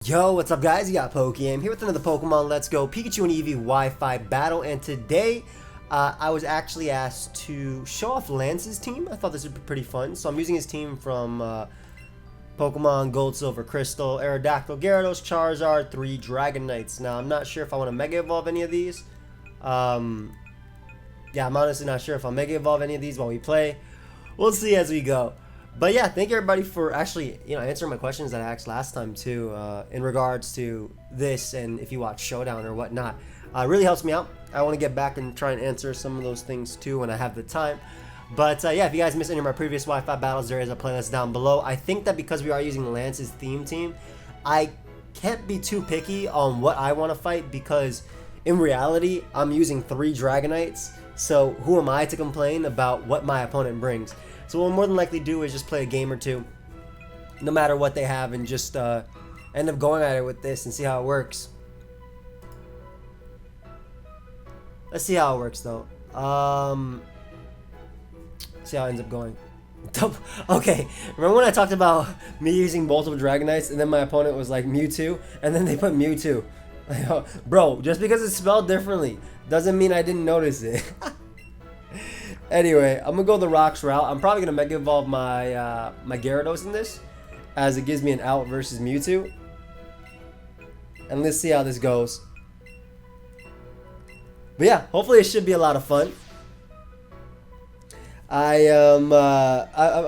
Yo, what's up guys? You got pokeaim here with another Pokemon Let's Go Pikachu and Eevee Wi-Fi battle, and today I was actually asked to show off Lance's team. I thought this would be pretty fun, so I'm using his team from Pokemon Gold, Silver, Crystal, Aerodactyl, Gyarados, Charizard, 3 Dragonites. Now I'm not sure if I want to Mega Evolve any of these. Yeah, I'm honestly not sure if I'll Mega Evolve any of these while we play. We'll see as we go. But yeah, thank you everybody for actually, answering my questions that I asked last time too, in regards to this, and if you watch Showdown or whatnot. It really helps me out. I want to get back and try and answer some of those things too when I have the time. But yeah, if you guys missed any of my previous Wi-Fi battles, there is a playlist down below. I think that because we are using Lance's theme team, I can't be too picky on what I want to fight, because in reality, I'm using 3 Dragonites. So who am I to complain about what my opponent brings? So what we'll more than likely do is just play a game or two, no matter what they have, and just end up going at it with this and see how it works. Let's see how it works though. See how it ends up going. Okay, remember when I talked about me using multiple Dragonites and then my opponent was like Mewtwo, and then they put Mewtwo? Bro, just because it's spelled differently doesn't mean I didn't notice it. Anyway, I'm gonna go the rocks route. I'm probably gonna Mega Evolve my my Gyarados in this, as it gives me an out versus Mewtwo. And let's see how this goes. But yeah, hopefully it should be a lot of fun. I'm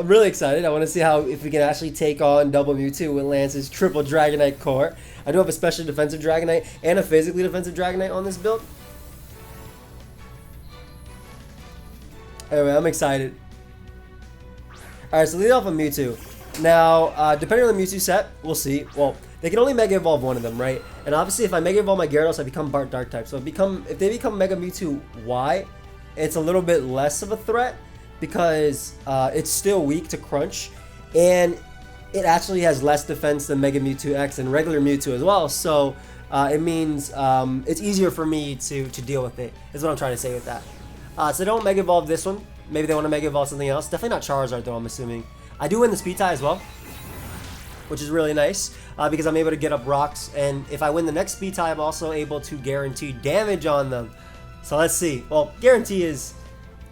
really excited. I want to see if we can actually take on double Mewtwo with Lance's triple Dragonite core. I do have a special defensive Dragonite and a physically defensive Dragonite on this build. Anyway, I'm excited. Alright, so lead off with Mewtwo. Now, depending on the Mewtwo set, we'll see. Well, they can only Mega Evolve one of them, right? And obviously, if I Mega Evolve my Gyarados, I become Dark type. So if they become Mega Mewtwo Y, it's a little bit less of a threat, because it's still weak to Crunch, and it actually has less defense than Mega Mewtwo X and regular Mewtwo as well. So it means it's easier for me to deal with it, is what I'm trying to say with that. So they don't Mega Evolve this one. Maybe they want to Mega Evolve something else. Definitely not Charizard though, I'm assuming. I do win the speed tie as well, which is really nice, because I'm able to get up rocks. And if I win the next speed tie, I'm also able to guarantee damage on them. So let's see. Well, guarantee is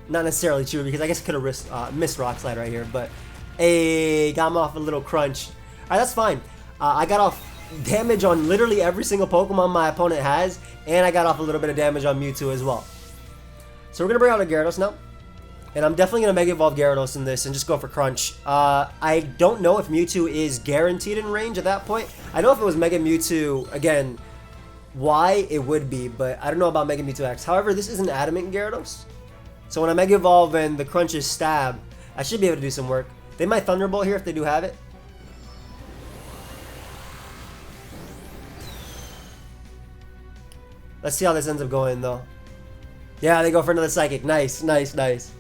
not necessarily true, because I guess I could have missed Rock Slide right here. But hey, got him off a little crunch. Alright, that's fine. I got off damage on literally every single Pokemon my opponent has, and I got off a little bit of damage on Mewtwo as well. So we're going to bring out a Gyarados now. And I'm definitely going to Mega Evolve Gyarados in this and just go for Crunch. I don't know if Mewtwo is guaranteed in range at that point. I know if it was Mega Mewtwo, again, Y, it would be. But I don't know about Mega Mewtwo X. However, this is an Adamant Gyarados. So when I Mega Evolve and the Crunch is Stab, I should be able to do some work. They might Thunderbolt here if they do have it. Let's see how this ends up going though. Yeah, they go for another Psychic. Nice, nice, nice.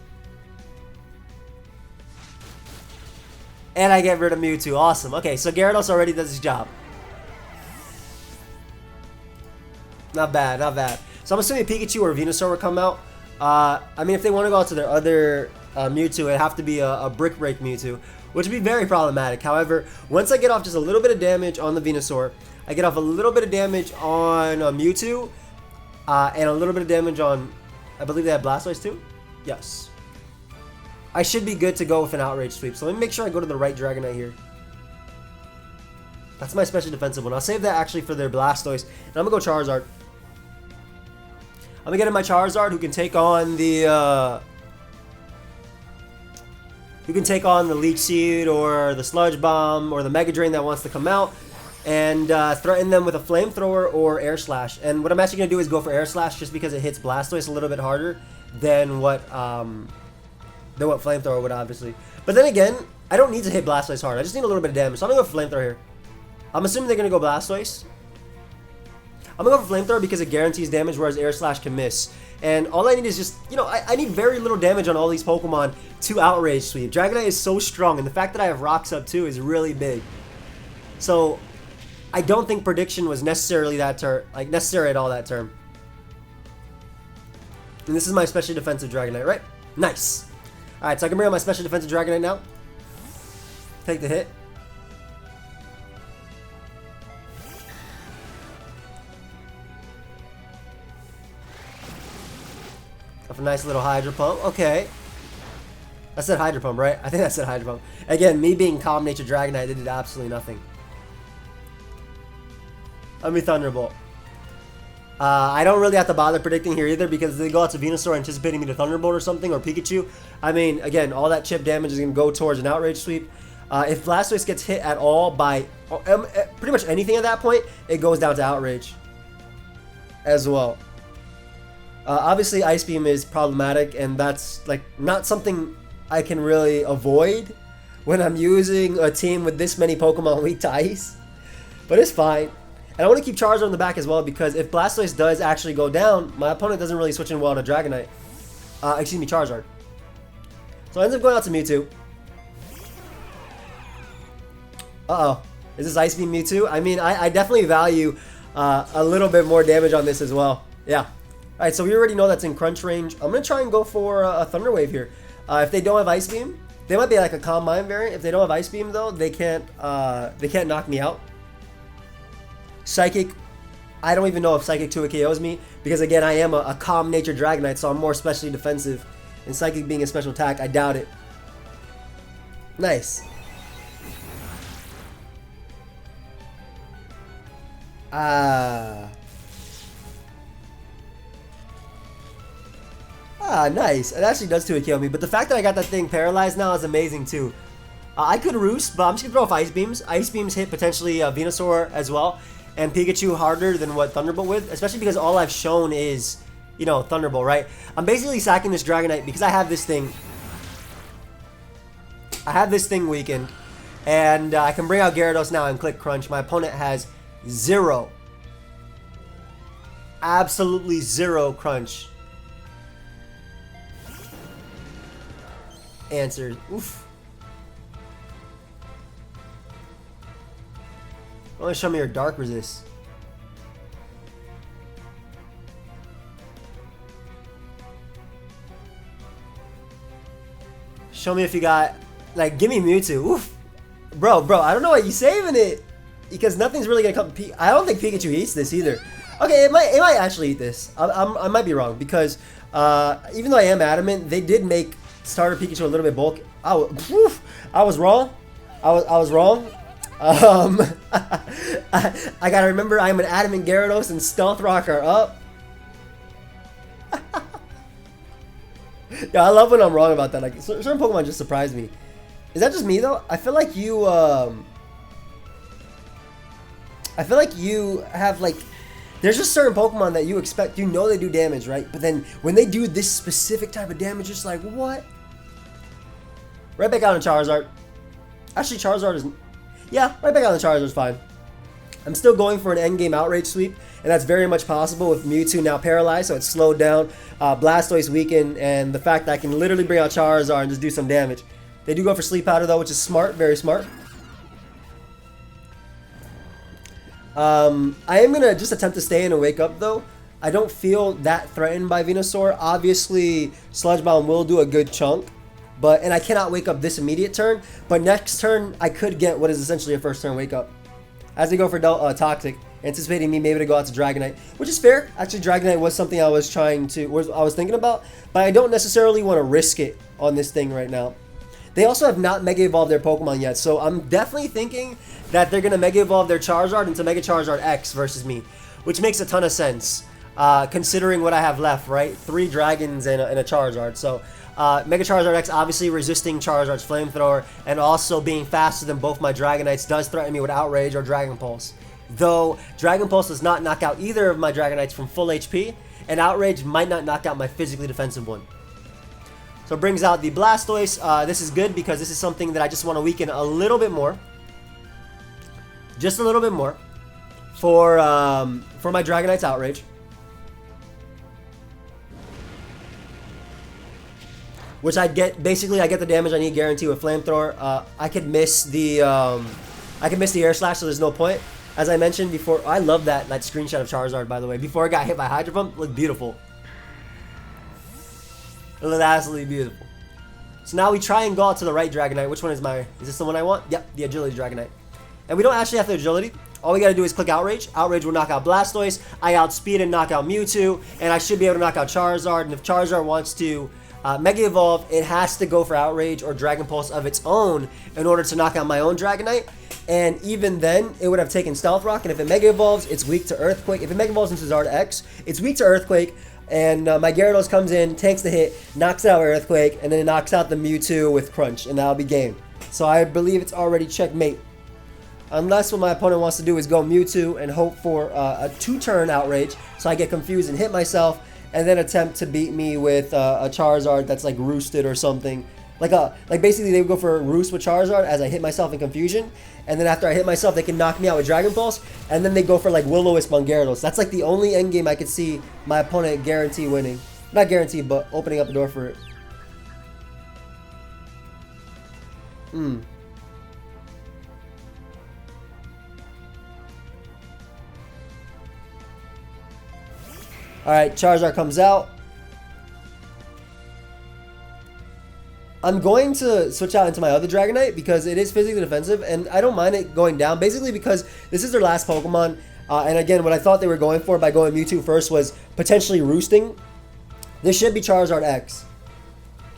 And I get rid of Mewtwo. Awesome. Okay, so Gyarados already does his job. Not bad, not bad. So I'm assuming Pikachu or Venusaur will come out. I mean, if they want to go out to their other Mewtwo, it'd have to be a Brick Break Mewtwo, which would be very problematic. However, once I get off just a little bit of damage on the Venusaur, I get off a little bit of damage on Mewtwo, and a little bit of damage on, I believe they have Blastoise too? Yes. I should be good to go with an Outrage Sweep. So let me make sure I go to the right Dragonite here. That's my special defensive one. I'll save that actually for their Blastoise. And I'm going to go Charizard. I'm going to get in my Charizard, who can take on the Leech Seed or the Sludge Bomb or the Mega Drain that wants to come out, and threaten them with a Flamethrower or Air Slash. And what I'm actually going to do is go for Air Slash, just because it hits Blastoise a little bit harder than what Flamethrower would, obviously. But then again, I don't need to hit Blastoise hard. I just need a little bit of damage. So I'm going to go for Flamethrower here. I'm assuming they're going to go Blastoise. I'm going to go for Flamethrower because it guarantees damage, whereas Air Slash can miss. And all I need is just, I need very little damage on all these Pokemon to Outrage Sweep. Dragonite is so strong, and the fact that I have Rocks up too is really big. So I don't think Prediction was necessarily necessary at all that turn. And this is my special defensive Dragonite, right? Nice. Alright, so I can bring out my special defensive Dragonite now. Take the hit. Of a nice little Hydro Pump. Okay. I said Hydro Pump, right? I think I said Hydro Pump. Again, me being Calm Nature Dragonite, they did absolutely nothing. Let me Thunderbolt. I don't really have to bother predicting here either because they go out to Venusaur anticipating me to Thunderbolt or something, or Pikachu. I mean, again, all that chip damage is going to go towards an Outrage Sweep. If Blastoise gets hit at all by pretty much anything at that point, it goes down to Outrage as well. Obviously, Ice Beam is problematic, and that's like not something I can really avoid when I'm using a team with this many Pokemon weak to Ice. But it's fine. And I want to keep Charizard on the back as well because if Blastoise does actually go down, my opponent doesn't really switch in well to Dragonite. Excuse me, Charizard. So I end up going out to Mewtwo. Uh-oh. Is this Ice Beam Mewtwo? I mean, I definitely value a little bit more damage on this as well. Yeah. Alright, so we already know that's in crunch range. I'm going to try and go for a Thunder Wave here. If they don't have Ice Beam, they might be like a Calm Mind variant. If they don't have Ice Beam, though, they can't knock me out. Psychic, I don't even know if Psychic 2 KOs me because, again, I am a Calm Nature Dragonite, so I'm more specially defensive. And Psychic being a special attack, I doubt it. Nice. Nice. It actually does 2 KO me, but the fact that I got that thing paralyzed now is amazing too. I could Roost, but I'm just gonna throw off Ice Beams. Ice Beams hit potentially Venusaur as well, and Pikachu harder than what Thunderbolt with, especially because all I've shown is, you know, Thunderbolt, right? I'm basically sacking this Dragonite because I have this thing. I have this thing weakened, and I can bring out Gyarados now and click Crunch. My opponent has 0. Absolutely 0 Crunch. Answered. Oof. I want to show me your Dark Resist. Show me if you got, like, give me Mewtwo. Oof. Bro, I don't know why you saving it. Because nothing's really going to come. I don't think Pikachu eats this either. Okay, it might actually eat this. I might be wrong. Because even though I am adamant, they did make starter Pikachu a little bit bulky. I was wrong. I was wrong. I gotta remember I'm an adamant Gyarados and Stealth Rock are up. Yeah, I love when I'm wrong about that. Like certain Pokemon just surprise me. Is that just me though? I feel like you have like, there's just certain Pokemon that you expect, you know they do damage, right? But then when they do this specific type of damage, it's like, what? Right back out on Charizard. Actually, Charizard is, yeah, right back out on Charizard is fine. I'm still going for an endgame Outrage Sweep, and that's very much possible with Mewtwo now paralyzed, so it's slowed down, Blastoise weakened, and the fact that I can literally bring out Charizard and just do some damage. They do go for Sleep Powder though, which is smart, very smart. I am going to just attempt to stay in and wake up though. I don't feel that threatened by Venusaur. Obviously, Sludge Bomb will do a good chunk, and I cannot wake up this immediate turn, but next turn I could get what is essentially a first turn wake up. As they go for Toxic, anticipating me maybe to go out to Dragonite, which is fair. Actually, Dragonite was something I was thinking about, but I don't necessarily want to risk it on this thing right now. They also have not Mega Evolved their Pokemon yet, so I'm definitely thinking that they're going to Mega Evolve their Charizard into Mega Charizard X versus me, which makes a ton of sense, considering what I have left, right? 3 Dragons and a Charizard, so Mega Charizard X obviously resisting Charizard's Flamethrower, and also being faster than both my Dragonites does threaten me with Outrage or Dragon Pulse. Though, Dragon Pulse does not knock out either of my Dragonites from full HP, and Outrage might not knock out my physically defensive one. So it brings out the Blastoise. This is good because this is something that I just want to weaken a little bit more. Just a little bit more for my Dragonite's Outrage. Which I get, basically I get the damage I need guaranteed with Flamethrower. I could miss the Air Slash, so there's no point. As I mentioned before, I love that screenshot of Charizard, by the way. Before it got hit by Hydro Pump, it looked beautiful. It looked absolutely beautiful. So now we try and go out to the right Dragonite. Which one is this the one I want? Yep, the Agility Dragonite. And we don't actually have the Agility. All we gotta do is click Outrage. Outrage will knock out Blastoise. I outspeed and knock out Mewtwo, and I should be able to knock out Charizard. And if Charizard wants to Mega Evolve, it has to go for Outrage or Dragon Pulse of its own in order to knock out my own Dragonite. And even then, it would have taken Stealth Rock. And if it Mega Evolves, it's weak to Earthquake. If it Mega Evolves into Zarya-X, it's weak to Earthquake. And my Gyarados comes in, tanks the hit, knocks out Earthquake, and then it knocks out the Mewtwo with Crunch, and that'll be game. So I believe it's already checkmate. Unless what my opponent wants to do is go Mewtwo and hope for a 2-turn Outrage, so I get confused and hit myself, and then attempt to beat me with a Charizard that's like roosted or something. Like basically they would go for a roost with Charizard as I hit myself in confusion, and then after I hit myself they can knock me out with Dragon Pulse, and then they go for like Will-O-Wisp on Gyarados. That's like the only endgame I could see my opponent guarantee winning. Not guaranteed, but opening up the door for it. Alright, Charizard comes out. I'm going to switch out into my other Dragonite because it is physically defensive, and I don't mind it going down, basically because this is their last Pokemon. And again, what I thought they were going for by going Mewtwo first was potentially roosting. This should be Charizard X.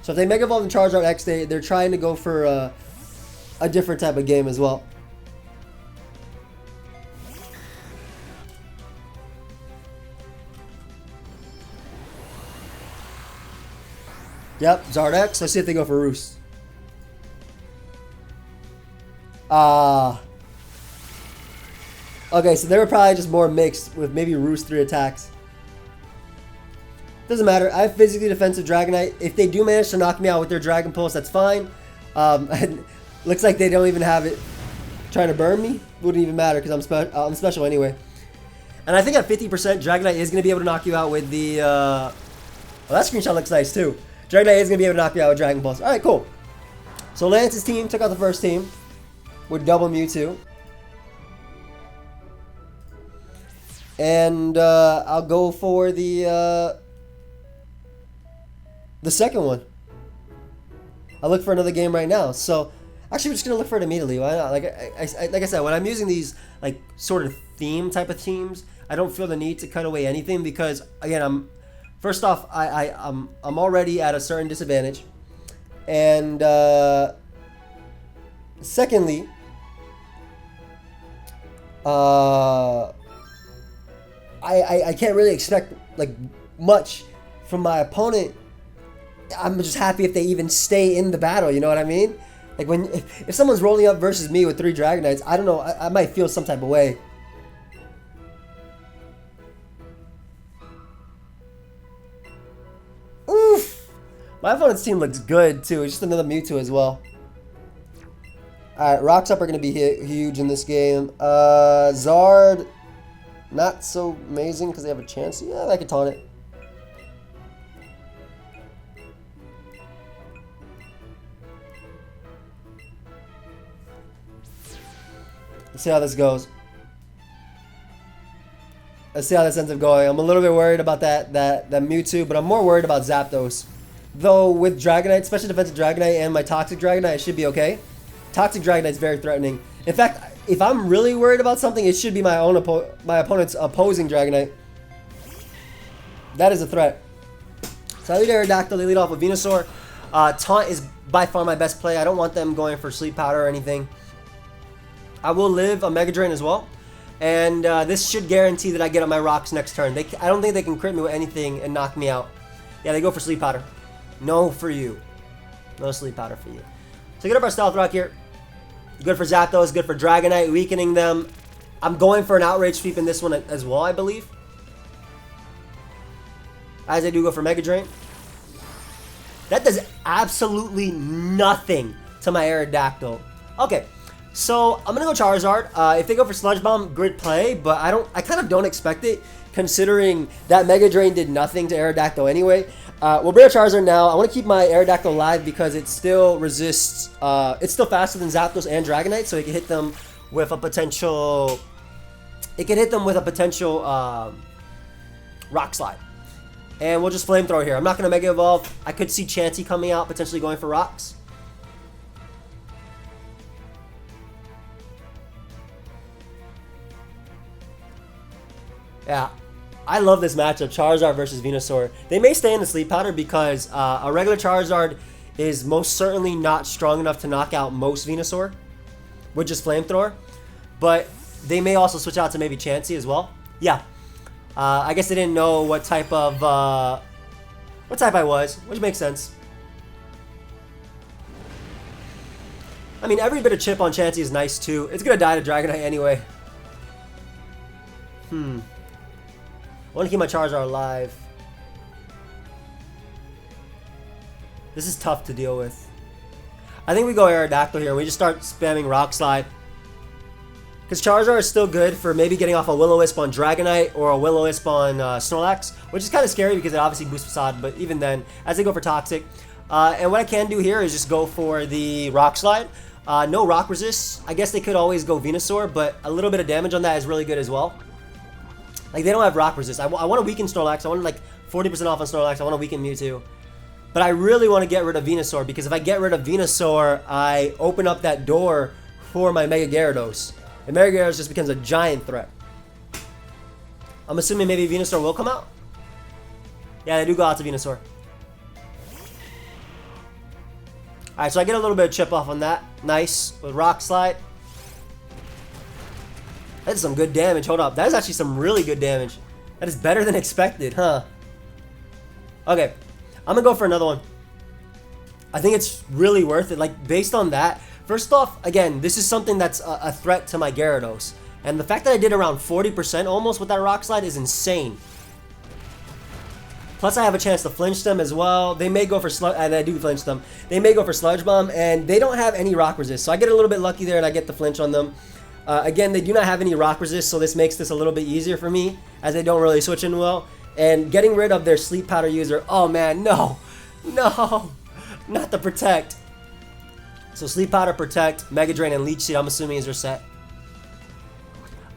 So if they Mega Evolve in Charizard X, they're trying to go for a different type of game as well. Yep, Zarya-X. Let's see if they go for Roost. Okay, so they were probably just more mixed with maybe Roost 3 attacks. Doesn't matter. I have physically defensive Dragonite. If they do manage to knock me out with their Dragon Pulse, that's fine. Looks like they don't even have it trying to burn me. Wouldn't even matter because I'm special anyway. And I think at 50%, Dragonite is going to be able to knock you out with the... well, that screenshot looks nice too. Dragonite is going to be able to knock you out with Dragon Pulse. Alright, cool. So Lance's team took out the first team with double Mewtwo. And I'll go for the second one. I'll look for another game right now. So actually, we're just going to look for it immediately. Why not? Like I said, when I'm using these like sort of theme type of teams, I don't feel the need to cut away anything because, again, first off, I'm already at a certain disadvantage, and secondly, I can't really expect like much from my opponent. I'm just happy if they even stay in the battle. You know what I mean? Like if someone's rolling up versus me with 3 Dragonites, I don't know. I might feel some type of way. Oof! My opponent's team looks good too. It's just another Mewtwo as well. Alright, Rocks Up are going to be huge in this game. Zard, not so amazing because they have a chance. Yeah, I could taunt it. Let's see how this goes. Let's see how this ends up going. I'm a little bit worried about that Mewtwo, but I'm more worried about Zapdos. Though with Dragonite, especially defensive Dragonite and my Toxic Dragonite, it should be okay. Toxic Dragonite is very threatening. In fact, if I'm really worried about something, it should be my opponent's opposing Dragonite. That is a threat. So I lead Aerodactyl, they lead off with Venusaur. Taunt is by far my best play. I don't want them going for Sleep Powder or anything. I will live a Mega Drain as well. And this should guarantee that I get on my rocks next turn. I don't think they can crit me with anything and knock me out. Yeah, they go for Sleep Powder. No for you. No Sleep Powder for you. So get up our Stealth Rock here. Good for Zapdos, good for Dragonite, weakening them. I'm going for an Outrage sweep in this one as well, I believe. As I do go for Mega Drain. That does absolutely nothing to my Aerodactyl. Okay. So I'm gonna go Charizard. If they go for Sludge Bomb, good play, but I kind of don't expect it, considering that Mega Drain did nothing to Aerodactyl anyway. We'll bring a Charizard now. I want to keep my Aerodactyl alive because it still resists. It's still faster than Zapdos and Dragonite, so it can hit them with a potential. It can hit them with a potential Rock Slide, and we'll just Flamethrower here. I'm not gonna Mega Evolve. I could see Chansey coming out, potentially going for Rocks. Yeah, I love this matchup, Charizard versus Venusaur. They may stay in the sleep powder because a regular Charizard is most certainly not strong enough to knock out most Venusaur with just Flamethrower. But they may also switch out to maybe Chansey as well. Yeah, I guess they didn't know what type I was, which makes sense. I mean, every bit of chip on Chansey is nice too. It's gonna die to Dragonite anyway. I want to keep my Charizard alive. This is tough to deal with. I think we go Aerodactyl here. We just start spamming Rock Slide. Because Charizard is still good for maybe getting off a Will-O-Wisp on Dragonite or a Will-O-Wisp on Snorlax, which is kind of scary because it obviously boosts Facade, but even then, as they go for Toxic. And what I can do here is just go for the Rock Slide. No Rock Resist. I guess they could always go Venusaur, but a little bit of damage on that is really good as well. Like, they don't have Rock Resist. I want to weaken Snorlax. I want like 40% off on Snorlax. I want to weaken Mewtwo. But I really want to get rid of Venusaur, because if I get rid of Venusaur, I open up that door for my Mega Gyarados. And Mega Gyarados just becomes a giant threat. I'm assuming maybe Venusaur will come out? Yeah, they do go out to Venusaur. Alright, so I get a little bit of chip off on that. Nice. With Rock Slide. That is some good damage. Hold up. That is actually some really good damage. That is better than expected, huh? Okay. I'm going to go for another one. I think it's really worth it. Like, based on that. First off, again, this is something that's a threat to my Gyarados. And the fact that I did around 40% almost with that Rock Slide is insane. Plus, I have a chance to flinch them as well. They may go for Sludge, and I do flinch them. They may go for Sludge Bomb, and they don't have any Rock Resist. So I get a little bit lucky there, and I get the flinch on them. Again, they do not have any Rock Resist, so this makes this a little bit easier for me, as they don't really switch in well. And getting rid of their Sleep Powder user, oh man, no, not the Protect. So Sleep Powder, Protect, Mega Drain, and Leech Seed, I'm assuming is their set.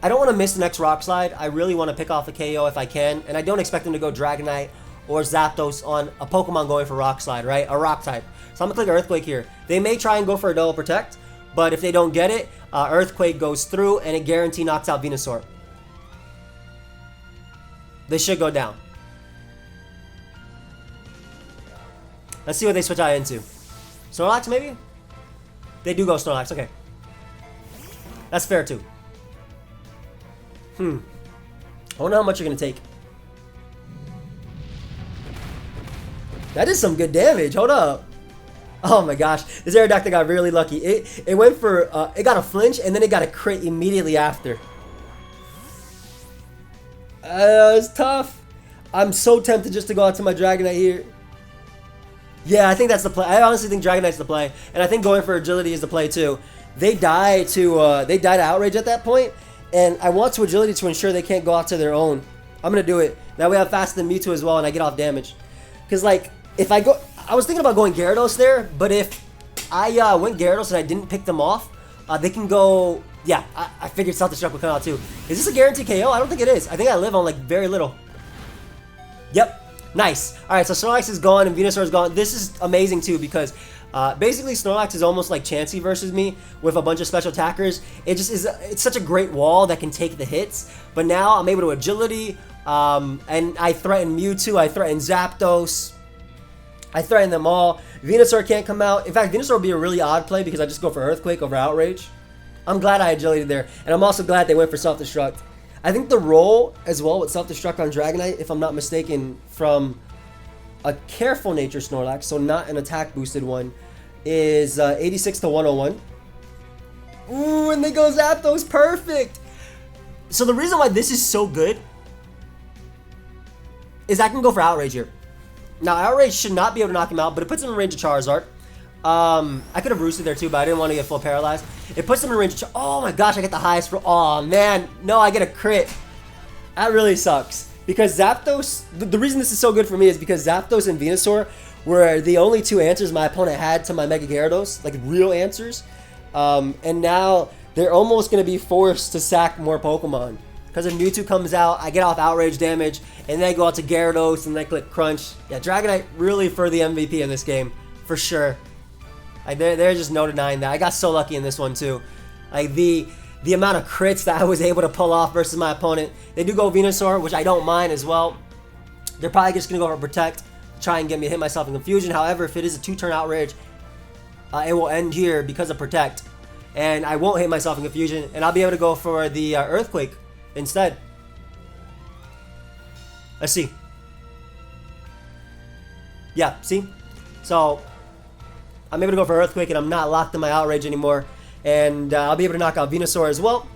I don't want to miss the next Rock Slide. I really want to pick off a KO if I can, and I don't expect them to go Dragonite or Zapdos on a Pokemon going for Rock Slide, right? A Rock type. So I'm going to click Earthquake here. They may try and go for a double Protect, but if they don't get it, Earthquake goes through, and it guarantee knocks out Venusaur. They should go down. Let's see what they switch out into. Snorlax, maybe? They do go Snorlax, okay. That's fair, too. I wonder how much you're going to take. That is some good damage. Hold up. Oh my gosh, this Aerodactyl got really lucky. It went for, it got a flinch, and then it got a crit immediately after. It's tough. I'm so tempted just to go out to my Dragonite here. Yeah, I think that's the play. I honestly think Dragonite's the play, and I think going for Agility is the play too. They die to Outrage at that point, and I want to Agility to ensure they can't go out to their own. I'm gonna do it. Now we have Faster than Mewtwo as well, and I get off damage. Cause like if I go. I was thinking about going Gyarados there, but if I went Gyarados and I didn't pick them off, they can go... Yeah, I figured Self-Destruct would come out too. Is this a guaranteed KO? I don't think it is. I think I live on like very little. Yep, nice. Alright, so Snorlax is gone and Venusaur is gone. This is amazing too because basically Snorlax is almost like Chansey versus me with a bunch of special attackers. It just is... It's such a great wall that can take the hits, but now I'm able to Agility, and I threaten Mewtwo, I threaten Zapdos. I threaten them all. Venusaur can't come out. In fact, Venusaur would be a really odd play because I just go for Earthquake over Outrage. I'm glad I Agility'd there. And I'm also glad they went for Self-Destruct. I think the roll as well with Self-Destruct on Dragonite, if I'm not mistaken, from a Careful Nature Snorlax, so not an attack boosted one, is 86 to 101. Ooh, and they go Zapdos. Perfect. So the reason why this is so good is I can go for Outrage here. Now, Outrage should not be able to knock him out, but it puts him in range of Charizard. I could have roosted there too, but I didn't want to get full paralyzed. It puts him in range of Oh my gosh, I get the highest for... Oh man, no, I get a crit. That really sucks. Because Zapdos... The reason this is so good for me is because Zapdos and Venusaur were the only two answers my opponent had to my Mega Gyarados. Like, real answers. And now, they're almost going to be forced to sack more Pokemon. Because if Mewtwo comes out, I get off Outrage damage, and then I go out to Gyarados, and then I click Crunch. Yeah, Dragonite really for the MVP in this game, for sure. Like, there's just no denying that. I got so lucky in this one too. Like the the amount of crits that I was able to pull off versus my opponent. They do go Venusaur, which I don't mind as well. They're probably just going to go for Protect, try and get me to hit myself in Confusion. However, if it is a 2-turn Outrage, it will end here because of Protect. And I won't hit myself in Confusion, and I'll be able to go for the Earthquake instead. Let's see. Yeah, see? So, I'm able to go for Earthquake, and I'm not locked in my Outrage anymore. And I'll be able to knock out Venusaur as well.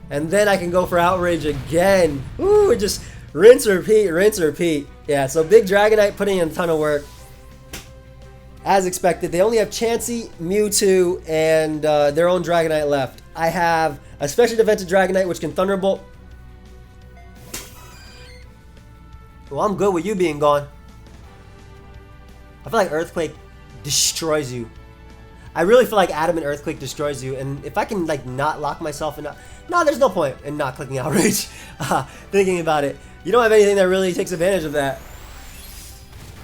And then I can go for Outrage again. Ooh, just rinse, repeat, rinse, repeat. Yeah, so big Dragonite putting in a ton of work. As expected, they only have Chansey, Mewtwo, and their own Dragonite left. I have a special defensive Dragonite, which can Thunderbolt. Well, I'm good with you being gone. I feel like Earthquake destroys you. I really feel like Adamant Earthquake destroys you, and if I can like not lock myself in, no, there's no point in not clicking Outrage. Thinking about it, you don't have anything that really takes advantage of that.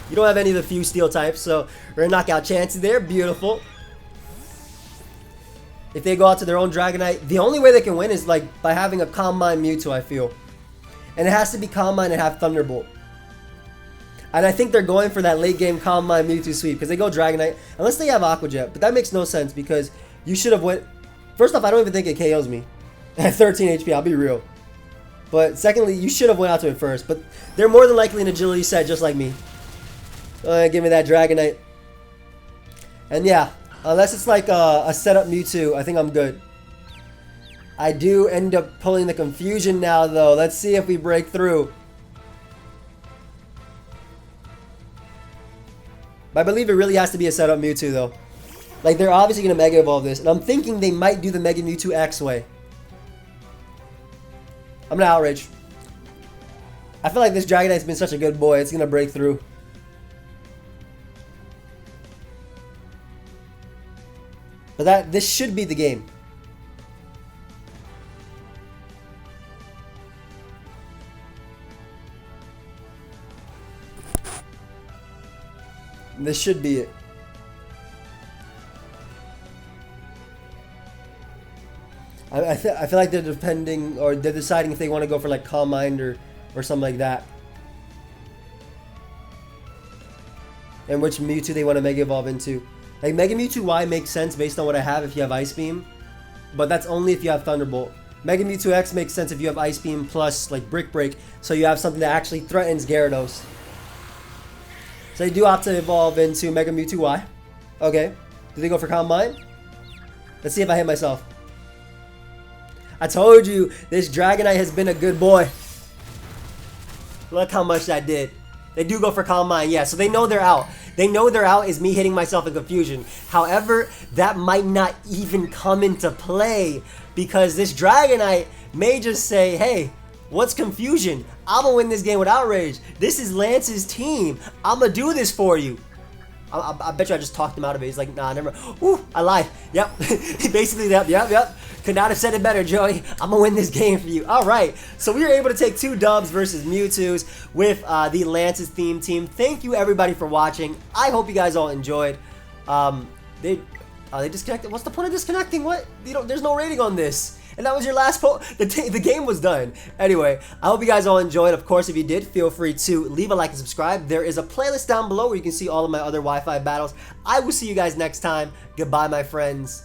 You don't have any of the few Steel types, so we're gonna knock out Chansey there. Beautiful. If they go out to their own Dragonite, the only way they can win is like by having a Calm Mind Mewtwo, I feel, and it has to be Calm Mind and have Thunderbolt. And I think they're going for that late game Calm Mind Mewtwo sweep because they go Dragonite unless they have Aqua Jet. But that makes no sense because you should have went. First off, I don't even think it KOs me at 13 HP. I'll be real. But secondly, you should have went out to it first. But they're more than likely an agility set just like me. Give me that Dragonite. And yeah, unless it's like a setup Mewtwo, I think I'm good. I do end up pulling the Confusion now though. Let's see if we break through. But I believe it really has to be a setup Mewtwo though. Like they're obviously going to Mega Evolve this. And I'm thinking they might do the Mega Mewtwo X way. I'm going to Outrage. I feel like this Dragonite's been such a good boy. It's going to break through. But this should be the game. This should be it. I feel like they're depending, or they're deciding if they want to go for like Calm Mind or something like that. And which Mewtwo they want to Mega Evolve into. Like Mega Mewtwo Y makes sense based on what I have if you have Ice Beam. But that's only if you have Thunderbolt. Mega Mewtwo X makes sense if you have Ice Beam plus like Brick Break. So you have something that actually threatens Gyarados. So they do opt to evolve into Mega Mewtwo Y. Okay. Do they go for Calm Mind? Let's see if I hit myself. I told you, this Dragonite has been a good boy. Look how much that did. They do go for Calm Mind, yeah, so they know they're out. They know they're out is me hitting myself in Confusion. However, that might not even come into play because this Dragonite may just say, hey, what's Confusion? I'm gonna win this game with Outrage. This is Lance's team. I'm gonna do this for you. I bet you I just talked him out of it. He's like, nah, never. Ooh, I lied. Yep. Basically, yep. Could not have said it better, Joey. I'm going to win this game for you. All right. So we were able to take 2 dubs versus Mewtwo's with the Lance's theme team. Thank you, everybody, for watching. I hope you guys all enjoyed. They disconnected. What's the point of disconnecting? What? There's no rating on this. And that was your last the game was done. Anyway, I hope you guys all enjoyed. Of course, if you did, feel free to leave a like and subscribe. There is a playlist down below where you can see all of my other Wi-Fi battles. I will see you guys next time. Goodbye, my friends.